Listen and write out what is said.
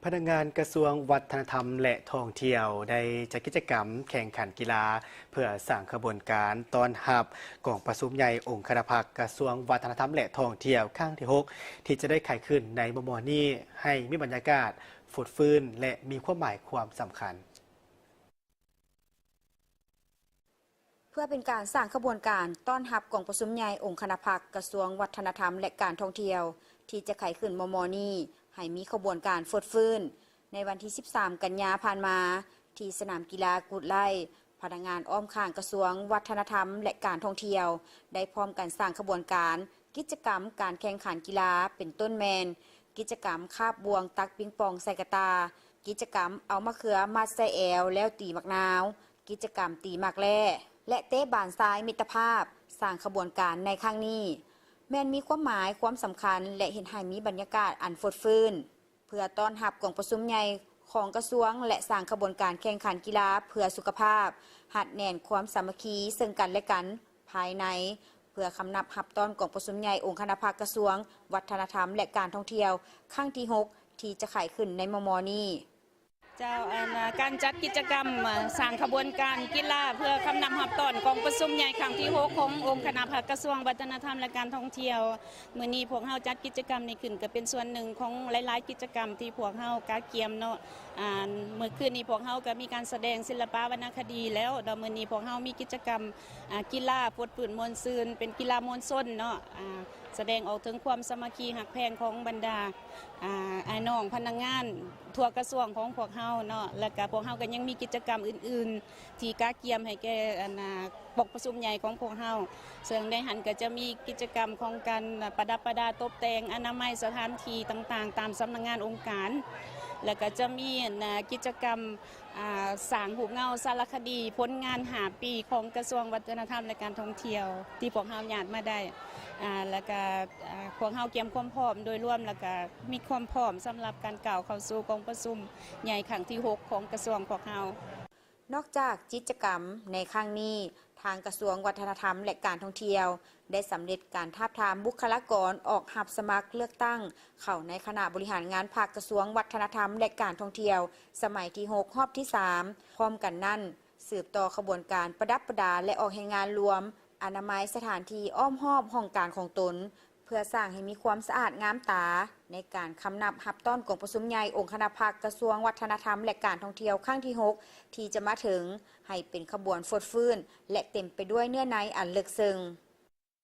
พนักงานกระทรวงวัฒนธรรมและท่องเที่ยวได้จัดกิจกรรมแข่งขันกีฬาเพื่อสร้างขบวนการต้อนรับกองประชุมใหญ่องค์คณะภาคกระทรวงวัฒนธรรมและท่องเที่ยวครั้งที่ 6ที่จะได้ไขขึ้นในม.นี้ให้มีบรรยากาศฝุดฟื้นและมีความหมายความสำคัญเพื่อเป็นการสร้างขบวนการต้อนรับกองประชุมใหญ่องค์คณะภาคกระทรวงวัฒนธรรมและการท่องเที่ยวที่จะไขขึ้นม.นี้ให้มีขบวนการฝุดฟื้นในวันที่ 13 กันยาผ่านมาที่สนามกีฬากุดไล่พนักงานอ้อมข้างกระทรวงวัฒนธรรมและการท่องเที่ยวได้พร้อมกันสร้างขบวนการกิจกรรมการแข่งขันกีฬาเป็นต้นแมนกิจกรรมคาบบวงตักปิงปองใส่กระตากิจกรรมเอามะเขือมัดใส่แอวแล้วตีมักนาวกิจกรรมตีมักแร่และเตะบานซ้ายมิตรภาพสร้างขบวนการในครั้งนี้แม่นมีความหมายความสำคัญและเห็นให้มีบรรยากาศอันฟดฟื้นเพื่อต้อนรับกองประชุมใหญ่ของกระทรวงและสร้างขบวนการแข่งขันกีฬาเพื่อสุขภาพหัดแน่นความสามัคคีซึ่งกันและกันภายในเพื่อคำนับรับต้อนกองประชุมใหญ่องค์คณะภาคกระทรวงวัฒนธรรมและการท่องเที่ยวครั้งที่ 6ที่จะไขขึ้นในม.นี้เจ้าการจัดกิจกรรมสร้างขบวนการกีฬาเพื่อคำนำรับต้อนกองประชุมใหญ่ครั้งที่ 6ขององค์คณะภาคกระทรวงวัฒนธรรมและการท่องเที่ยวมื้อนี้พวกเฮาจัดกิจกรรมนี้ขึ้นก็เป็นส่วนหนึ่งของหลายๆกิจกรรมที่พวกเฮากาเกียมเนาะเมื่อคืนนี้พวกเฮาก็มีการแสดงศิลปะวรรณคดีแล้วดอกมื้อนี้พวกเฮามีกิจกรรมกีฬาปวดปืนมวลซืนเป็นกีฬามวลส้นเนาะแสดงออกถึงความสามัคคีหักแพงของบรรดาน้องพนักงานทั่วกระทรวงของพวกเฮาเนาะและก็พวกเฮาก็ยังมีกิจกรรมอื่นๆที่กาเกียมให้แก่ปกประชุมใหญ่ของพวกเฮาซึ่งในหันก็จะมีกิจกรรมของการประดับประดาตกแต่งอนามัยสถานที่ต่างๆตามสำนักงานองค์การแล้วก็จะมีกิจกรรมสร้างหูเงาสารคดีผลงาน5 ปีของกระทรวงวัฒนธรรมและการท่องเที่ยวที่พวกเฮาญาติมาได้แล้วก็พวกเฮาเตรียมความพร้อมโดยรวมแล้วก็มีความพร้อมสำหรับการก้าวเข้าสู่กองประชุมใหญ่ครั้งที่ 6ของกระทรวงพวกเฮานอกจากกิจกรรมในครั้งนี้ทางกระทรวงวัฒนธรรมและการท่องเที่ยวได้สำเร็จการทาบทามบุคลากรออกรับสมัครเลือกตั้งเข้าในคณะบริหารงานภาคกระทรวงวัฒนธรรมและการท่องเที่ยวสมัยที่ 6 รอบที่ 3 พร้อมกันนั้นสืบต่อขบวนการประดับประดาและออกแห่งงานรวมอนามัยสถานที่อ้อมหอบห้องการของตนเพื่อสร้างให้มีความสะอาดงามตาในการคำนับรับต้อนกองประชุมใหญ่องค์คณะภาคกระทรวงวัฒนธรรมและการท่องเที่ยวครั้งที่ 6ที่จะมาถึงให้เป็นขบวนฟดฟื้นและเต็มไปด้วยเนื้อในอันลึกซึ้ง